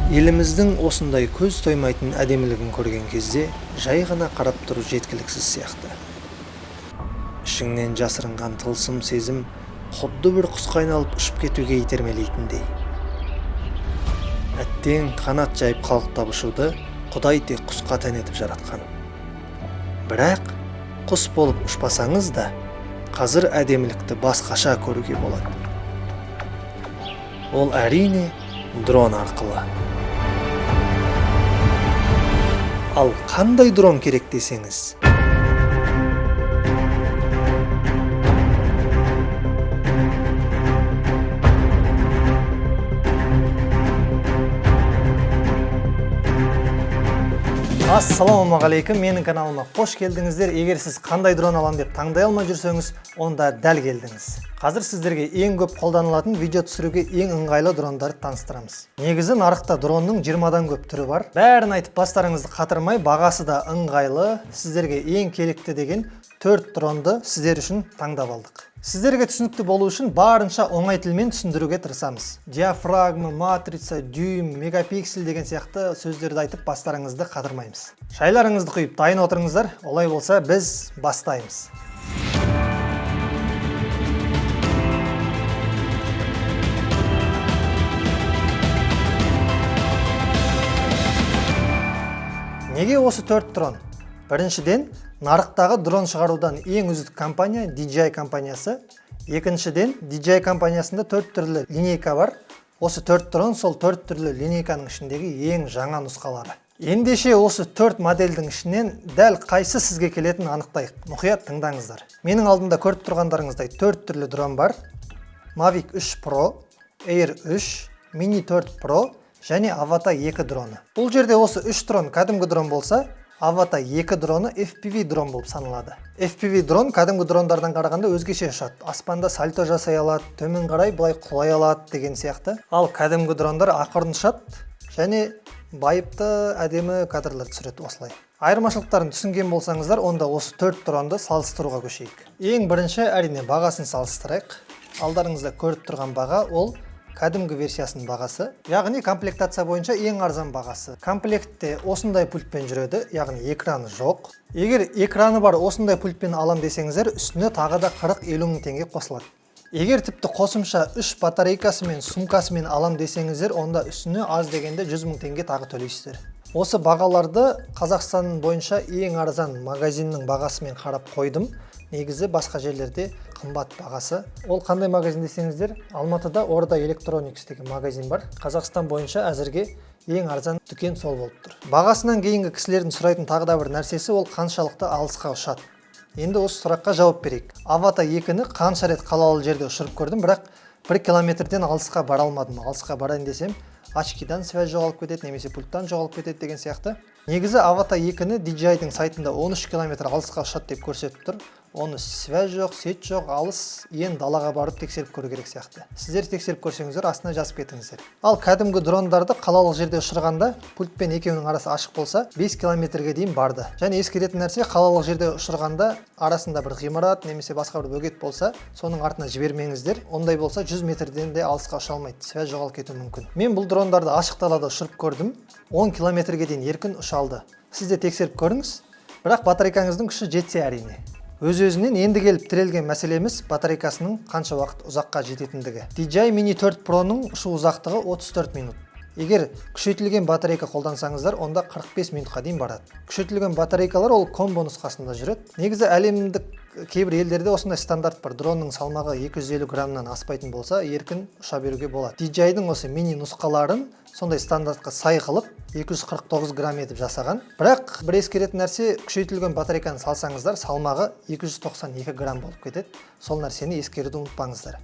Еліміздің осындай көз тоймайтын әдемілігін көрген кезде жай ғана қарап тұру жеткіліксіз сияқты. Ішіңнен жасырынған тылсым сезім құдды бір құсқа айналып ұшып кетуге итермелейтіндей. Әттең қанат жайып қалықтап ұшуды Құдай тек құсқа тән етіп жаратқан. Бірақ құс болып ұшпасаңыз да, қазір әдемілікті басқаша көруге болады. Ол әрине дрон арқылы. Ал қандай дрон керек десеңіз? Ассалаумағалейкум, менің каналыма қош келдіңіздер. Егер сіз қандай дрон алам деп таңдай алмай жүрсеңіз, онда дәл келдіңіз. Қазір сіздерге ең көп қолданылатын видео түсіруге ең ыңғайлы дрондарды таныстырамыз. Негізі нарықта дронның 20-дан көп түрі бар. Бәрін айтып бастарыңызды қатырмай, бағасы да ыңғайлы, сіздерге ең керекті деген 4 дронды сіздер үшін таңдап алдық. Сіздерге түсінікті болу үшін барынша оңай тілмен түсіндіруге тырысамыз. Диафрагма, матрица, дюйм, мегапиксель деген сияқты сөздерді айтып бастарыңызды қатырмаймыз. Шайларыңызды құйып дайын отырыңыздар. Олай болса біз бастаймыз. Неге осы 4 дрон? Біріншіден, нарықтағы дрон шығарудан ең үздік компания DJI компаниясы. Екіншіден, DJI компаниясында 4 түрлі линейка бар. Осы 4 дрон сол 4 түрлі линейканың ішіндегі ең жаңа нұсқалары. Ендеше осы 4 модельдің ішінен дәл қайсы сізге келетін анықтайық. Мұқият тыңдаңыздар. Менің алдымда көріп тұрғандарыңыздай 4 түрлі дрон бар. Mavic 3 Pro, Air 3, Mini 4 Pro және Avata 2 дроны. Бұл жерде осы 3 дрон кәдімгі дрон болса, Avata 2 дроны FPV дрон болып саналады. FPV дрон кәдімгі дрондардан қарағанда өзгеше ұшады. Аспанда сальто жасай алады, төмен қарай былай құлай алады деген сияқты. Ал кәдімгі дрондар ақырын ұшады және байыпты әдемі кадрлар түсіреді осылай. Айырмашылықтарын түсінген болсаңыздар, онда осы 4 дронды салыстыруға көшейік. Ең бірінші әрине бағасын салыстырайық. Алдарыңызда көріп тұрған баға ол кәдімгі версиясының бағасы, яғни комплектация бойынша ең арзан бағасы. Комплектте осындай пультпен жүреді, яғни экраны жоқ. Егер экраны бар осындай пультпен алам десеңіздер, үстіне тағы да 40-50 мың теңге қосылады. Егер тіпті қосымша 3 батарейкасы мен сумкасымен алам десеңіздер, онда үстіне аз дегенде 100 мың теңге тағы төлейсіздер. Осы бағаларды Қазақстан бойынша ең арзан магазиннің бағасымен қарап қойдым. Негізі басқа жерлерде қымбат бағасы. Ол қандай магазин десеңіздер, Алматыда Орда Electronics деген магазин бар. Қазақстан бойынша әзірге ең арзан дүкен сол болып тұр. Бағасынан кейінгі кісілердің сұрайтын тағы да бір нәрсесі ол қаншалықты алысқа ұшады. Енді осы сұраққа жауап берейік. Avata 2-ні қанша рет қалалы жерде ұшырып көрдім, бірақ 1 километрден алысқа бара алмадым. Алысқа барайын десем, очкидан связь жоғалып кетеді, немесе пульттан жоғалып кетеді деген сияқты. Негізі Avata 2-ні DJI-дің сайтында 13 километр алысқа ұшады деп көрсетіп тұр. Оны связь жоқ, сет жоқ, алыс, ең далаға барып тексеріп көру керек сияқты. Сіздер тексеріп көрсеңіздер, астына жазып кетіңіздер. Ал кәдімгі дрондарды қалалық жерде ұшырғанда, пульт пен екеуінің арасы ашық болса, 5 километрге дейін барды. Және ескеретін нәрсе, қалалық жерде ұшырғанда арасында бір ғимарат немесе басқа бір бөгет болса, соның артына жібермеңіздер. Ондай болса 100 метрден де алысқа ұша алмайды, связь жоғалып кетуі мүмкін. Мен бұл дрондарды ашық далада ұшырып көрдім, 10 километрге дейін еркін ұша алды. Сіз де тексеріп көріңіз, бірақ батарейкаңыздың күші жетсе әрине. Өз-өзінен енді келіп тірелген мәселеміз батарейкасының қанша уақыт ұзаққа жететіндігі. DJI Mini 4 Pro-ның ұшу ұзақтығы 34 минут. Егер күшейтілген батарейка қолдансаңыздар, онда 45 минутқа дейін барады. Күшейтілген батарейкалар ол комбо нұсқасында жүреді. Негізі әлемдік кейбір елдерде осындай стандарт бар. Дронның салмағы 250 граммнан аспайтын болса, еркін ұша беруге болады. DJI-дің осы мини нұсқаларын сондай стандартқа сай қылып 249 грамм етіп жасаған. Бірақ бір ескеретін нәрсе, күшейтілген батарейканы салсаңыздар, салмағы 292 грамм болып кетеді. Сол нәрсені ескеруді ұмытпаңыздар.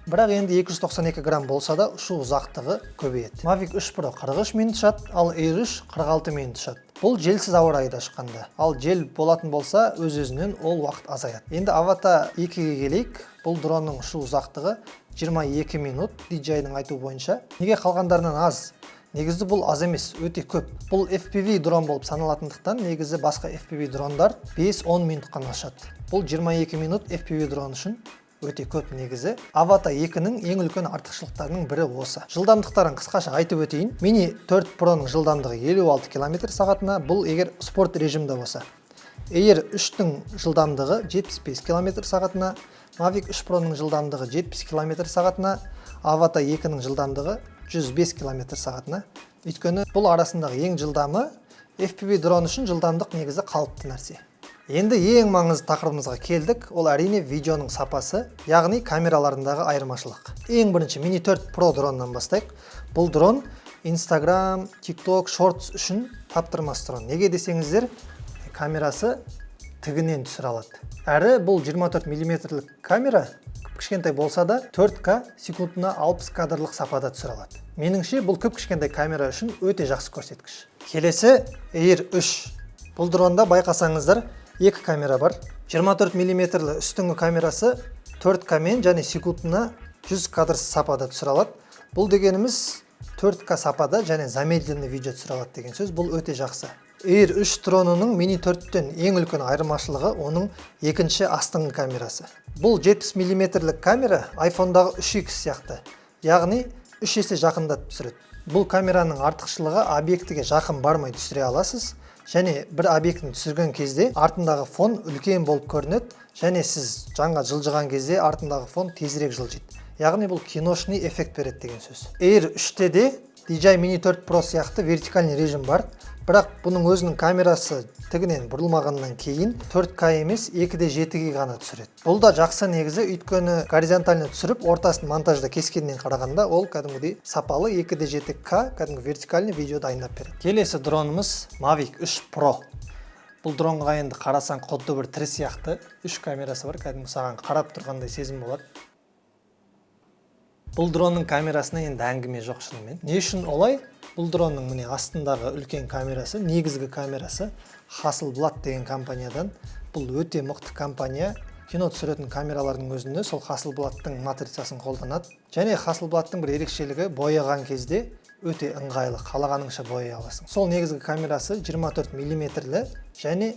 Бірақ енді 292 грамм болса да ұшу ұзақтығы көбейеді. Mavic 3 Pro 43 минут ұшады, ал Air 3 46 минут ұшады. Бұл желсіз ауа райда шыққанда. Ал жел болатын болса, өз-өзінен ол уақыт азаяды. Енді Avata 2-ге келейік. Бұл дронның ұшу ұзақтығы 22 минут, DJI-ның айтуы бойынша. Неге қалғандарынан аз? Негізі бұл аз емес, өте көп. Бұл FPV дрон болып саналатындықтан, негізі басқа FPV дрондар 5-10 минут қана ұшады. Бұл 22 минут FPV дрон үшін өте көп негізі. Avata 2-нің ең үлкен артықшылықтарының бірі осы. Жылдамдықтарын қысқаша айтып өтейін. Mini 4 Pro-ның жылдамдығы 56 км/сағатына, бұл егер спорт режимде болса. Air 3-дің жылдамдығы 75 км/сағатына, Mavic 3 Pro-ның жылдамдығы 70 км/сағатына, Avata 2-нің жылдамдығы 105 км/сағатына. Өйткені бұл арасындағы ең жылдамы FPV дрон үшін жылдамдық негізі қалыпты нәрсе. Енді ең маңызды тақырыбымызға келдік, ол әрине видеоның сапасы, яғни камераларындағы айырмашылық. Ең бірінші Mini 4 Pro дроннан бастайық. Бұл дрон Instagram, TikTok, Shorts үшін таптырмас дрон. Неге десеңіздер, камерасы тігінен түсіре алады. Әрі бұл 24 мм камера, кішкентай болса да 4К секундына 60 кадрлық сапада түсіре алады. Меніңше бұл кішкентай камера үшін өте жақсы көрсеткіш. Келесі Air 3. Бұл дронда байқасаңыздар, екі камера бар. 24 мм үстіңгі камерасы 4К мен және секундына 100 кадр сапада түсіре алады. Бұл дегеніміз 4К сапада және замедленный видео түсіре алады деген сөз. Бұл өте жақсы. Air 3 дронының Mini 4-тен ең үлкен айырмашылығы оның екінші астыңғы камерасы. Бұл 70 мм камера iPhone-дағы 3X сияқты, яғни 3 есе жақындатып түсіреді. Бұл камераның артықшылығы объектіге жақын бармай түсіре аласыз, және бір объектіні түсірген кезде артындағы фон үлкен болып көрінеді, және сіз жаңа жылжыған кезде артындағы фон тезірек жылжиды. Яғни бұл киношный эффект береді деген сөз. Air 3-те де DJI Mini 4 Pro сияқты вертикальный режим бар, бірақ бұның өзінің камерасы тігінен бұрылмағаннан кейін 4К емес 2.7-ге ғана түсіреді. Бұл да жақсы негізі, өйткені горизонтальны түсіріп, ортасын монтажда кескеннен қарағанда ол кәдімгідей сапалы 2.7К кәдімгі вертикальный видео дайындап береді. Келесі дронымыз Mavic 3 Pro. Бұл дронға енді қарасаң құдды бір тірі сияқты, 3 камерасы бар, кәдімгі саған қарап тұрғандай сезім болады. Бұл дронның камерасына енді әңгіме жоқ шынымен. Не үшін олай? Бұл дронның міне астындағы үлкен камерасы, негізгі камерасы Hasselblad деген компаниядан. Бұл өте мықты компания. Кино түсіретін камералардың өзінде сол Hasselbladтың матрицасын қолданады. Және Hasselbladтың бір ерекшелігі, бояған кезде өте ыңғайлы, қалағаныңша бояй аласың. Сол негізгі камерасы 24 мм және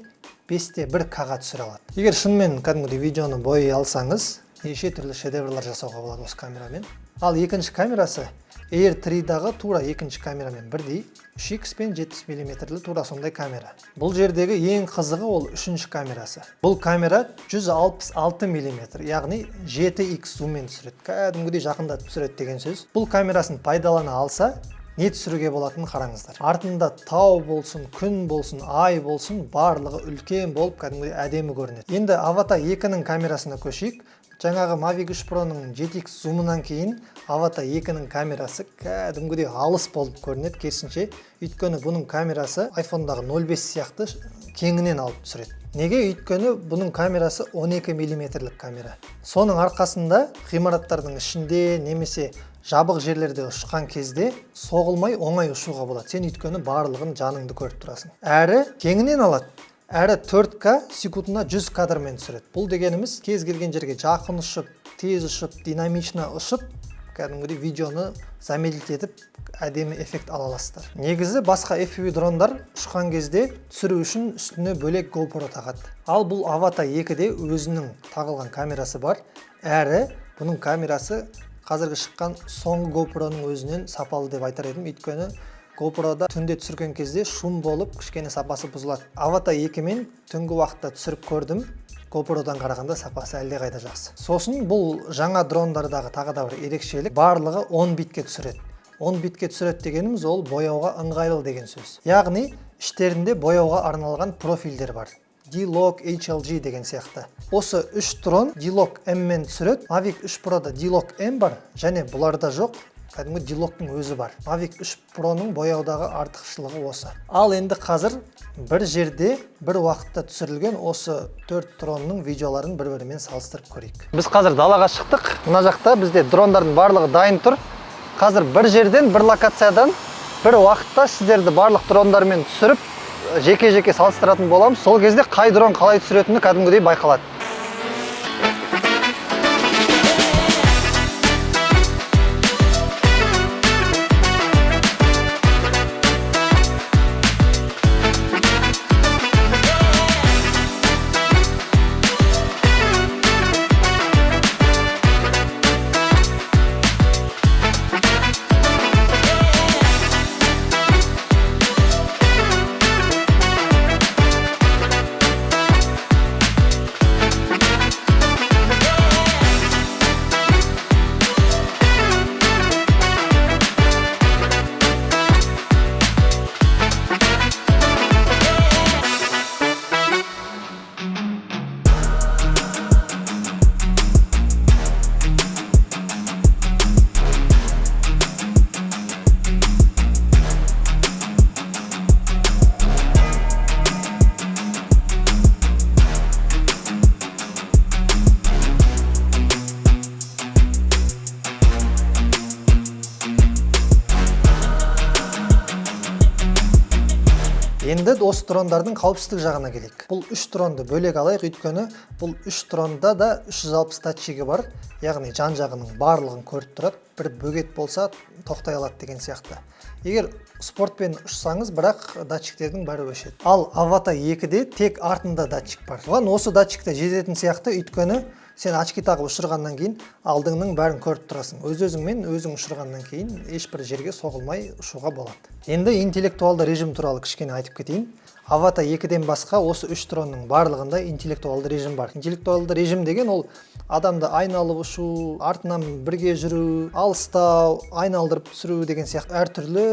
5:1К-ға түсіре алады. Егер шынымен кәдімгідей видеоны бояй алсаңыз, неше түрлі шедеврлар жасауға болады осы камерамен. Ал екінші камерасы Air 3-дағы тура екінші камерамен бірдей 3X пен 70 мм тура сондай камера. Бұл жердегі ең қызығы ол үшінші камерасы. Бұл камера 166 мм, яғни 7X зуммен түсіреді. Кәдімгідей жақындатып түсіреді деген сөз. Бұл камерасын пайдалана алса, не түсіруге болатынын қараңыздар. Артында тау болсын, күн болсын, ай болсын, барлығы үлкен болып кәдімгідей әдемі көрінеді. Енді Avata 2-нің камерасына көшейік. Жаңағы Mavic 3 Pro-ның 7X зумынан кейін Avata 2-нің камерасы кәдімгідей алыс болып көрінеді, керісінше. Өйткені бұның камерасы iPhone-дағы 0.5 сияқты кеңінен алып түсіреді. Неге? Өйткені бұның камерасы 12 мм камера. Соның арқасында ғимараттардың ішінде немесе жабық жерлерде ұшқан кезде соғылмай оңай ұшуға болады. Сен өйткені барлығын жаныңды көріп тұрасың. Әрі кеңінен алады. Әрі 4К секундына 100 кадрмен түсіреді. Бұл дегеніміз кез келген жерге жақын ұшып, тез ұшып, динамично ұшып, кәдімгідей видеоны замедлить етіп, әдемі эффект ала аласыздар. Негізі басқа FPV дрондар ұшқан кезде түсіру үшін үстіне бөлек GoPro тағады. Ал бұл Avata 2-де өзінің тағылған камерасы бар. Әрі бұның камерасы қазіргі шыққан соңғы GoPro-ның өзінен сапалы деп айтар едім, өйткені GoPro-да түнде түсірген кезде шум болып, кішкене сапасы бұзылады. Avata 2-мен түнгі уақытта түсіріп көрдім, GoPro-дан қарағанда сапасы әлде қайда жақсы. Сосын бұл жаңа дрондардағы тағы да бір ерекшелік, барлығы 10 битке түсіреді. 10 битке түсіреді дегеніміз ол бояуға ыңғайлы деген сөз. Яғни іштерінде бояуға арналған профильдер бар. D-Log, HLG деген сияқты. Осы 3 дрон D-Log M-мен түсіреді. Mavic 3 Pro-да D-Log M бар, және бұларда жоқ. Кәдімгі D-Log-тың өзі бар. Mavic 3 Pro-ның бояудағы артықшылығы осы. Ал енді қазір бір жерде бір уақытта түсірілген осы 4 дронның видеоларын бір-бірімен салыстырып көрейік. Біз қазір далаға шықтық. Мына жақта бізде дрондардың барлығы дайын тұр. Қазір бір жерден, бір локациядан бір уақытта сіздерді барлық дрондармен түсіріп, жеке-жеке салыстыратын боламыз. Сол кезде қай дрон қалай түсіретіні кәдімгідей байқалады. Енді осы дрондардың қауіпсіздік жағына келейік. Бұл 3 дронды бөлек алайық, өйткені бұл 3 дронда да 360 датчигі бар, яғни жан-жағының барлығын көріп тұрады. Бір бөгет болса тоқтай алады деген сияқты. Егер спортпен ұшсаңыз, бірақ датчиктердің бәрі өшеді. Ал Avata 2-де тек артында датчик бар. Оған осы датчикті жететін сияқты, өйткені сен очки тағып ұшырғаннан кейін алдыңның бәрін көріп тұрасың. Өз-өзіңмен өзің ұшырғаннан кейін ешбір жерге соғылмай ұшуға болады. Енді интеллектуалды режим туралы кішкене айтып кетейін. Avata 2-ден басқа осы 3 дронның барлығында интеллектуалды режим бар. Интеллектуалды режим деген ол адамды айналып ұшу, артынан бірге жүру, алыстау, айналдырып түсіру деген сияқты әртүрлі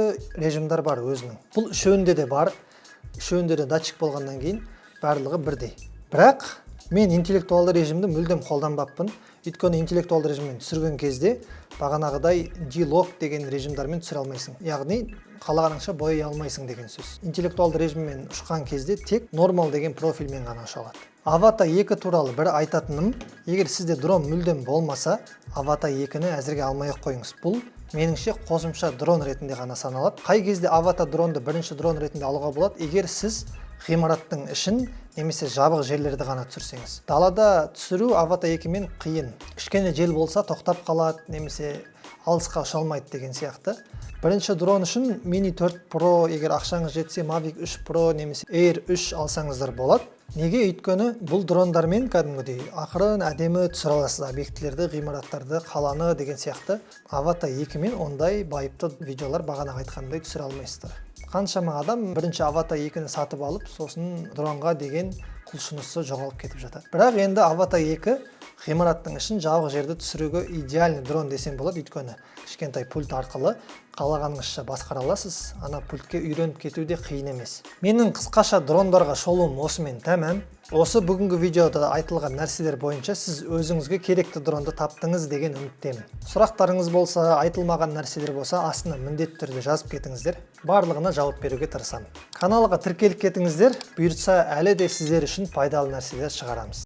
режимдар бар өзінің. Бұл үшеуінде де бар. Үшеуінде де датчик болғаннан кейін барлығы бірдей. Бірақ мен интеллектуалды режимді мүлдем қолданбаппын. Өйткені интеллектуалды режиммен түсірген кезде бағанағыдай D-Lock деген режимдармен түсіре алмайсың. Яғни қалағаныңша бояй алмайсың деген сөз. Интеллектуалды режиммен ұшқан кезде тек нормал деген профильмен ғана ұша алады. Avata 2 туралы бір айтатыным, егер сізде дрон мүлдем болмаса, Avata 2-ні әзірге алмай-ақ қойыңыз. Бұл меніңше қосымша дрон ретінде ғана саналады. Қай кезде Avata дронды бірінші дрон ретінде алуға болады, егер сіз ғимараттың ішін немесе жабық жерлерді ғана түсірсеңіз. Далада түсіру Avata 2-мен қиын. Кішкене жел болса тоқтап қалады, немесе алысқа ұша алмайды деген сияқты. Бірінші дрон үшін Mini 4 Pro, егер ақшаңыз жетсе Mavic 3 Pro немесе Air 3 алсаңыздар болады. Неге? Өйткені бұл дрондармен кәдімгідей ақырын әдемі түсіре аласыз объектілерді, ғимараттарды, қаланы деген сияқты. Avata 2-мен ондай байыпты видеолар бағана айтқандай түсіре алмайсыздар. Қаншама адам бірінші Avata 2-ні сатып алып, сосын дронға деген құлшынысы жоғалып кетіп жатады. Бірақ енді Avata 2 ғимараттың ішін жабық жерді түсіруге идеальный дрон десем болады, өйткені кішкентай пульт арқылы қалағаныңызша басқара аласыз. Ана пультке үйреніп кету де қиын емес. Менің қысқаша дрондарға шолуым осымен тәмам. Осы бүгінгі видеода айтылған нәрселер бойынша сіз өзіңізге керекті дронды таптыңыз деген үміттемін. Сұрақтарыңыз болса, айтылмаған нәрселер болса, астына міндетті түрде жазып кетіңіздер. Барлығына жауап беруге тырысамын. Каналға тіркеліп кетіңіздер, бұйыртса әлі де сіздер үшін пайдалы нәрселер шығарамыз.